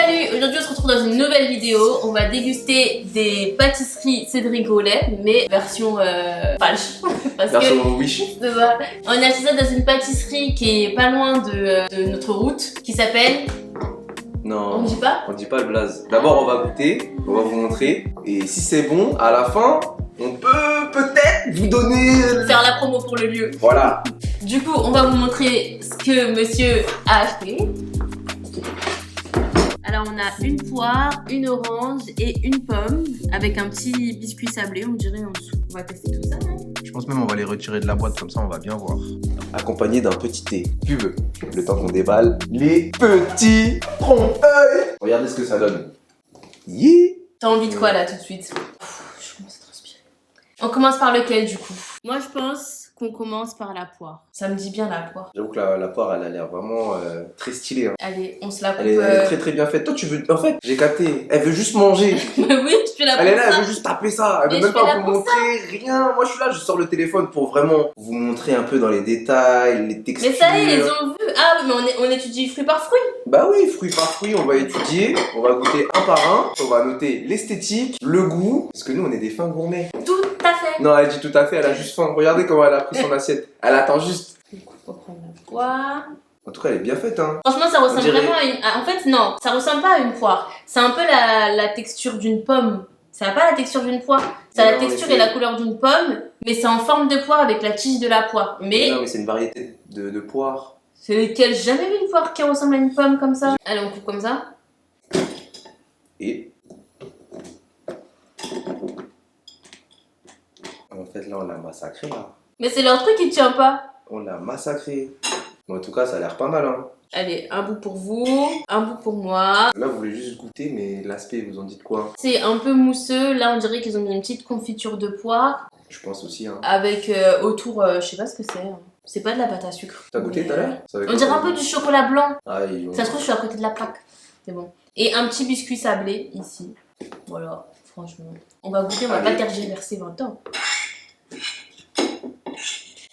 Salut, aujourd'hui on se retrouve dans une nouvelle vidéo. On va déguster des pâtisseries Cédric Grolet, mais version falche. Version Wish. On a acheté ça dans une pâtisserie qui est pas loin de notre route, qui s'appelle... Non, on dit pas? On dit pas le blaze. D'abord on va goûter, on va vous montrer. Et si c'est bon, à la fin, on peut peut-être vous donner... Faire la promo pour le lieu. Voilà. Du coup, on va vous montrer ce que monsieur a acheté. Alors on a une poire, une orange et une pomme avec un petit biscuit sablé, on dirait en dessous. On va tester tout ça, hein. Je pense même on va les retirer de la boîte, comme ça on va bien voir. Accompagné d'un petit thé. Pub. Le temps qu'on déballe les petits trompe-œil. Regardez ce que ça donne. Yeah. T'as envie de quoi là tout de suite? Je commence à transpirer. On commence par lequel du coup? Moi je pense qu'on commence par la poire. Ça me dit bien la poire. J'avoue que la poire, elle a l'air vraiment très stylée. Hein. Allez, on se la coupe. Elle est très très bien faite. Toi, tu veux... En fait, j'ai capté. Elle veut juste manger. Oui, je fais la Elle est là, pour ça. elle veut juste taper ça. Elle Mais veut même je fais pas là vous pour montrer rien. Moi, je suis là, je sors le téléphone pour vraiment vous montrer un peu dans les détails, les textures. Mais ça y est, ils ont vu. Ah oui, mais on étudie fruit par fruit. Bah oui, fruit par fruit, on va étudier. On va goûter un par un. On va noter l'esthétique, le goût. Parce que nous, on est des fins gourmets. Tout à fait. Non, elle dit tout à fait, elle a juste faim. Regardez comment elle a pris son assiette. Elle attend juste. Du coup, faut prendre la poire. En tout cas, elle est bien faite, hein. Franchement, ça ressemble dirait- vraiment à une... En fait, non, ça ressemble pas à une poire. C'est un peu la texture d'une pomme. Ça n'a pas la texture d'une poire. Ça a la Non, texture mais et la couleur d'une pomme, mais c'est en forme de poire avec la tige de la poire. Mais Non, mais c'est une variété de poire. c'est lequel? J'ai jamais vu une poire qui ressemble à une pomme comme ça. Allez, on coupe comme ça. Et... En fait, là, on l'a massacré, là. Mais c'est leur truc qui tient pas. On l'a massacré. Mais en tout cas, ça a l'air pas mal, hein. Allez, un bout pour vous, un bout pour moi. Là, vous voulez juste goûter, mais l'aspect, vous en dites quoi? C'est un peu mousseux. Là, on dirait qu'ils ont mis une petite confiture de poire Je pense aussi, hein. avec autour, je sais pas ce que c'est. C'est pas de la pâte à sucre. T'as goûté tout à l'heure? On dirait un peu du chocolat blanc. Ah, ils ont... Ça se trouve, je suis à côté de la plaque. C'est bon. Et un petit biscuit sablé ici. Voilà, franchement. On va goûter, on va pas tergiverser 20 ans.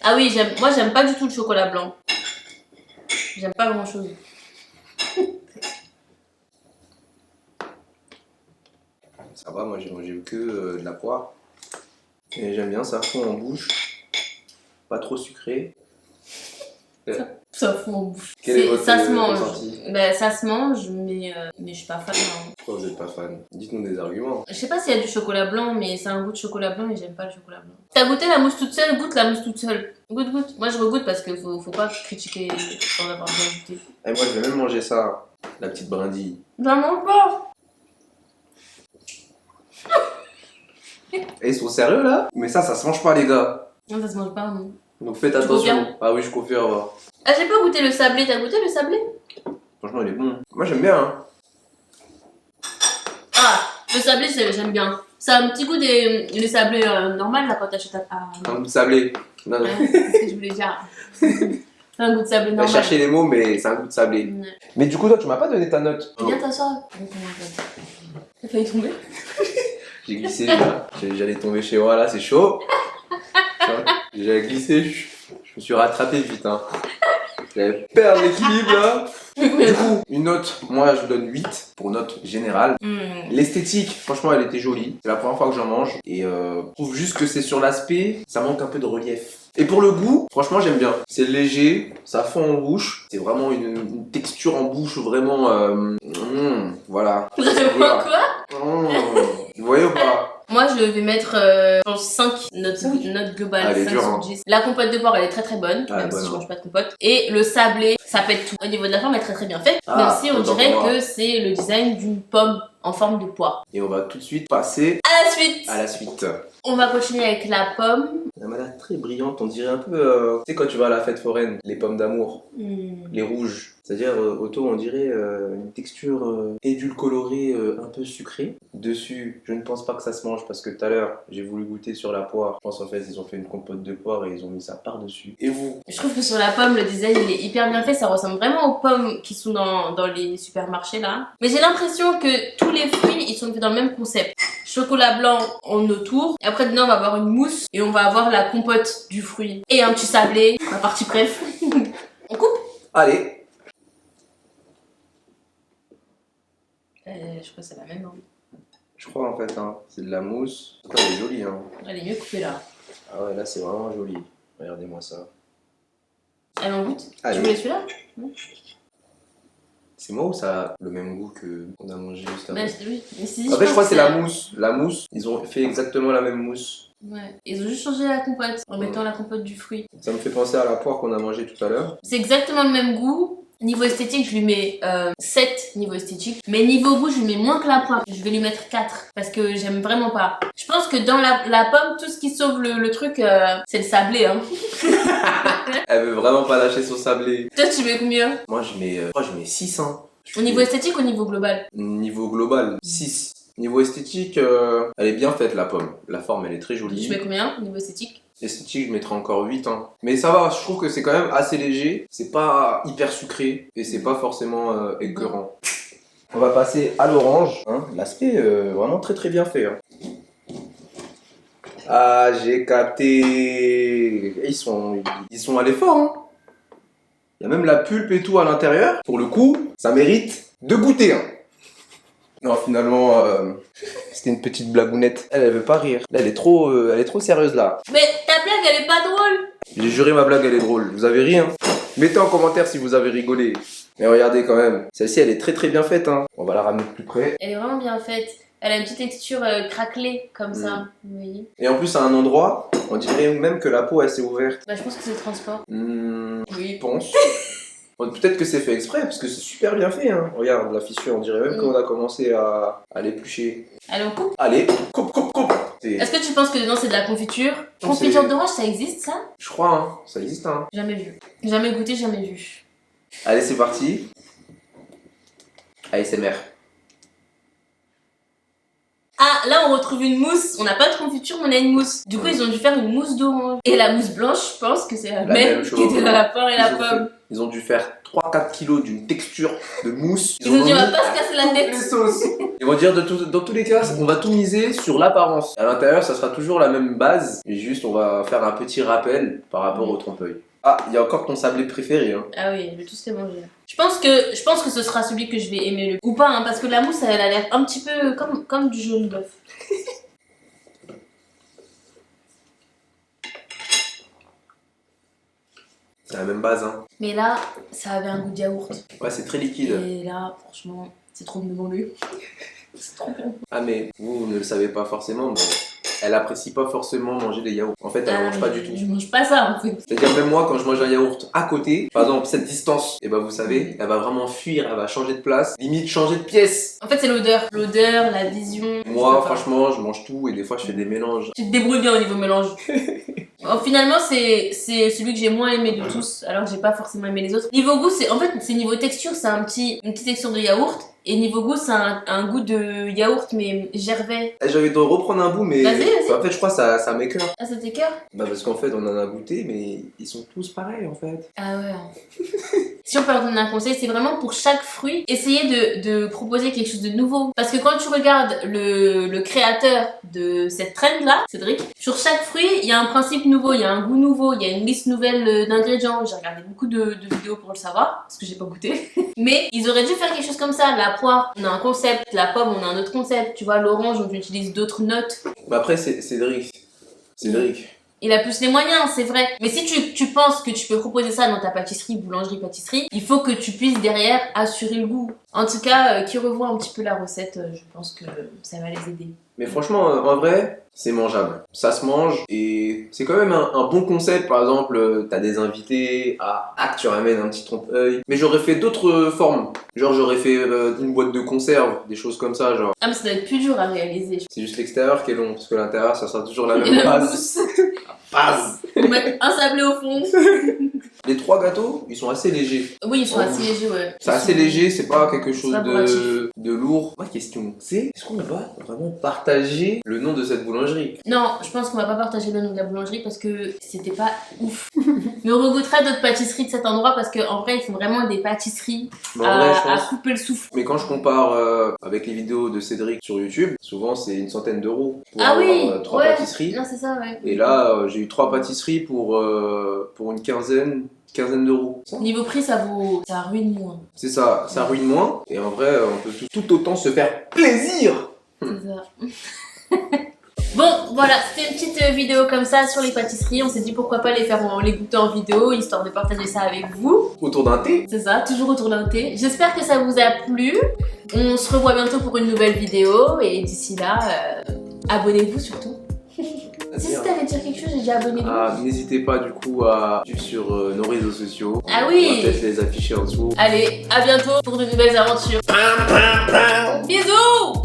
Ah oui, moi j'aime pas du tout le chocolat blanc. J'aime pas grand chose. Ça va, moi, j'ai mangé que de la poire. Et j'aime bien, ça fond en bouche. Pas trop sucré. Ça fout en bouche. Quel est votre Ça se mange. ressenti? Ben, ça se mange, mais je suis pas fan. Hein. Pourquoi vous êtes pas fan? Dites-nous des arguments. Je sais pas s'il y a du chocolat blanc, mais c'est un goût de chocolat blanc et j'aime pas le chocolat blanc. T'as goûté la mousse toute seule? Goûte la mousse toute seule. Goûte, goûte. Moi je regoute parce que faut pas critiquer sans avoir bien goûté. Et moi, je vais même manger ça, la petite brindille. J'en mange pas. Et ils sont sérieux, là? Mais ça se mange pas, les gars. Non, ça se mange pas, non. Donc faites Tu confirmes? attention. Ah oui, je confirme. Ah, j'ai pas goûté le sablé. T'as goûté le sablé? Franchement, il est bon. Moi, j'aime bien, hein. Ah, le sablé, j'aime bien. Ça a un petit goût des sablés normal là quand t'achètes Un goût de sablé. Non, non. Ouais, c'est ce que je voulais dire. C'est un goût de sablé J'ai normal. cherché les mots, mais c'est un goût de sablé. Ouais. Mais du coup, toi, tu m'as pas donné ta note. Viens t'asseoir. T'as failli tomber? J'ai glissé, là. J'allais tomber chez moi, là, c'est chaud. J'ai glissé, je me suis rattrapé vite, hein. J'avais perdu l'équilibre, là. Du coup, une note, moi, je donne 8 pour note générale. L'esthétique, franchement, elle était jolie. C'est la première fois que j'en mange. Et je trouve juste que c'est sur l'aspect, ça manque un peu de relief. Et pour le goût, franchement, j'aime bien. C'est léger, ça fond en bouche. C'est vraiment une texture en bouche vraiment... voilà. Quoi? Vous voyez ou pas? Moi je vais mettre je pense 5 notes globales, Ah, elle est 5 dure, sur hein. 10. La compote de poire elle est très très bonne, Ah, même bonne, si je hein. mange pas de compote. Et le sablé, ça pète tout. Au niveau de la forme elle est très très bien faite, Ah, même si on autant dirait pour moi. que c'est le design d'une pomme en forme de poire. Et on va tout de suite passer À la suite, à la suite. on va continuer avec la pomme. Elle m'a l'air très brillante, on dirait un peu... tu sais quand tu vas à la fête foraine, les pommes d'amour, les rouges. C'est-à-dire autour on dirait une texture édulcorée un peu sucrée. Dessus, je ne pense pas que ça se mange parce que tout à l'heure j'ai voulu goûter sur la poire. Je pense en fait ils ont fait une compote de poire et ils ont mis ça par-dessus. Et vous? Je trouve que sur la pomme, le design il est hyper bien fait, ça ressemble vraiment aux pommes qui sont dans les supermarchés là. Mais j'ai l'impression que tous les fruits ils sont faits dans le même concept. Chocolat blanc en autour, et après dedans on va avoir une mousse et on va avoir la compote du fruit. Et un petit sablé, ma partie préf. On coupe? Allez. Je crois que c'est la même. Hein. Je crois en fait, hein. C'est de la mousse. Attends, elle est jolie, hein. Elle est mieux coupée là. Ah ouais, là c'est vraiment joli. Regardez-moi ça. Elle en goûte. Allez. Tu voulais celui-là? C'est moi ou ça a le même goût que qu'on a mangé juste avant? Oui. Mais si, En fait, je crois que c'est la la mousse. La mousse, ils ont fait exactement la même mousse. Ouais. Ils ont juste changé la compote en mettant la compote du fruit. Ça me fait penser à la poire qu'on a mangée tout à l'heure. C'est exactement le même goût. Niveau esthétique, je lui mets 7 niveau esthétique. Mais niveau goût, je lui mets moins que la poire. Je vais lui mettre 4 parce que j'aime vraiment pas. Je pense que dans la pomme, tout ce qui sauve le truc, c'est le sablé. Hein. Elle veut vraiment pas lâcher son sablé. Toi, tu mets combien? Moi, je mets 6. Hein. Au niveau esthétique ou au niveau global? Niveau global, 6. Niveau esthétique, elle est bien faite la pomme. La forme, elle est très jolie. Tu mets combien au niveau esthétique? Esthétique, je mettrais encore 8. Hein. Mais ça va, je trouve que c'est quand même assez léger. C'est pas hyper sucré et c'est pas forcément écœurant. On va passer à l'orange. Hein. L'aspect vraiment très très bien fait. Hein. Ah, j'ai capté. Ils sont allés fort. Hein. Il y a même la pulpe et tout à l'intérieur. Pour le coup, ça mérite de goûter. Hein. Non, finalement, c'était une petite blagounette. Elle veut pas rire. Là, elle est trop sérieuse là. Mais ta blague, elle est pas drôle. J'ai juré ma blague, elle est drôle. Vous avez ri, hein? Mettez en commentaire si vous avez rigolé. Mais regardez quand même. Celle-ci, elle est très très bien faite, hein. On va la ramener de plus près. Elle est vraiment bien faite. Elle a une petite texture craquelée comme ça. Vous voyez? Et en plus, à un endroit, on dirait même que la peau, elle s'est ouverte. Bah, je pense que c'est le transport. Oui, je pense. Peut-être que c'est fait exprès, parce que c'est super bien fait. Hein. Regarde la fissure, on dirait même qu'on a commencé à l'éplucher. Allez, on coupe. Allez, coupe. Est-ce que tu penses que dedans c'est de la confiture? Non, Confiture c'est- d'orange, ça existe ça? Je crois, hein. Ça existe. Hein. Jamais vu. Jamais goûté, jamais vu. Allez, c'est parti. Allez, c'est mère. Ah, là on retrouve une mousse. On n'a pas de confiture, mais on a une mousse. Du coup, ils ont dû faire une mousse d'orange. Et la mousse blanche, je pense que c'est la même chose. qui était dans la poire et la pomme. Ils ont dû faire 3-4 kilos d'une texture de mousse. Ils ont dit, on va mis pas se casser la toutes tête. les sauces. Ils vont dire dans tous les cas, on va tout miser sur l'apparence. À l'intérieur, ça sera toujours la même base, mais juste on va faire un petit rappel par rapport au trompe-l'œil. Ah, il y a encore ton sablé préféré. Hein. Ah oui, je vais tous les manger. Je pense que ce sera celui que je vais aimer le plus. Ou pas, hein, parce que la mousse, elle a l'air un petit peu comme du jaune d'œuf. C'est la même base. Hein. Mais là, ça avait un goût de yaourt. Ouais, c'est très liquide. Et là, franchement, c'est trop demandé. C'est trop bon. Ah, mais vous ne le savez pas forcément, mais elle apprécie pas forcément manger des yaourts. En fait, elle mange pas du tout. Je mange pas ça en fait. C'est-à-dire même moi quand je mange un yaourt à côté, par exemple cette distance, et ben vous savez, elle va vraiment fuir, elle va changer de place, limite changer de pièce. En fait c'est l'odeur. L'odeur, la vision. Moi je sais pas. franchement je mange tout et des fois je fais des mélanges. Tu te débrouilles bien au niveau mélange. Bon, finalement c'est celui que j'ai moins aimé de tous, alors que j'ai pas forcément aimé les autres. Niveau goût, c'est niveau texture, c'est une petite texture de yaourt. Et niveau goût, c'est un goût de yaourt mais gervais. J'avais de reprendre un bout mais Vas-y. en fait je crois que ça m'écoeure. Ah, ça t'écoeure? Bah parce qu'en fait on en a goûté mais ils sont tous pareils en fait. Ah ouais. Si on peut leur donner un conseil, c'est vraiment pour chaque fruit, essayer de proposer quelque chose de nouveau. Parce que quand tu regardes le créateur de cette trend là, Cédric, sur chaque fruit, il y a un principe nouveau, il y a un goût nouveau, il y a une liste nouvelle d'ingrédients. J'ai regardé beaucoup de vidéos pour le savoir, parce que j'ai pas goûté. Mais ils auraient dû faire quelque chose comme ça. La poire, on a un concept, la pomme, on a un autre concept. Tu vois, l'orange, on utilise d'autres notes. Mais après c'est Cédric. Il a plus les moyens, c'est vrai. Mais si tu penses que tu peux proposer ça dans ta pâtisserie, boulangerie, pâtisserie, il faut que tu puisses derrière assurer le goût. En tout cas, qui revoit un petit peu la recette, je pense que ça va les aider. Mais franchement, en vrai, c'est mangeable. Ça se mange et c'est quand même un bon concept. Par exemple, t'as des invités, tu ramènes un petit trompe-l'œil. Mais j'aurais fait d'autres formes. Genre, j'aurais fait une boîte de conserve, des choses comme ça. Genre, Ah, mais ça doit être plus dur à réaliser. c'est juste l'extérieur qui est long, parce que l'intérieur, ça sera toujours la Et même la base. mousse. Base. Faut mettre un sablé au fond. Les 3 gâteaux, ils sont assez légers. Oui, ils sont assez légers, ouais. C'est assez léger, c'est pas quelque chose laboratif. de lourd. Ma question, c'est est-ce qu'on va vraiment partager le nom de cette boulangerie? Non, je pense qu'on va pas partager le nom de la boulangerie parce que c'était pas ouf. Mais on regoutera d'autres pâtisseries de cet endroit parce qu'en vrai, ils font vraiment des pâtisseries Mais en vrai, je à pense. couper le souffle. Mais quand je compare avec les vidéos de Cédric sur YouTube, souvent c'est une centaine d'euros pour Ah avoir oui, 3 ouais. pâtisseries. Non, c'est ça, ouais. Et là, j'ai eu 3 pâtisseries pour une quinzaine, quinzaine d'euros. Niveau prix, ça ruine moins. C'est ça ruine moins. Et en vrai, on peut tout autant se faire plaisir. C'est ça. Bon, voilà, c'était une petite vidéo comme ça sur les pâtisseries. On s'est dit pourquoi pas les goûter en vidéo, histoire de partager ça avec vous. Autour d'un thé. C'est ça, toujours autour d'un thé. J'espère que ça vous a plu. On se revoit bientôt pour une nouvelle vidéo. Et d'ici là, abonnez-vous surtout. Si t'avais dire quelque chose, j'ai dit abonnez-vous. Ah, n'hésitez pas du coup à suivre sur nos réseaux sociaux. Ah On oui. va peut-être les afficher en dessous. Allez, à bientôt pour de nouvelles aventures. Bisous.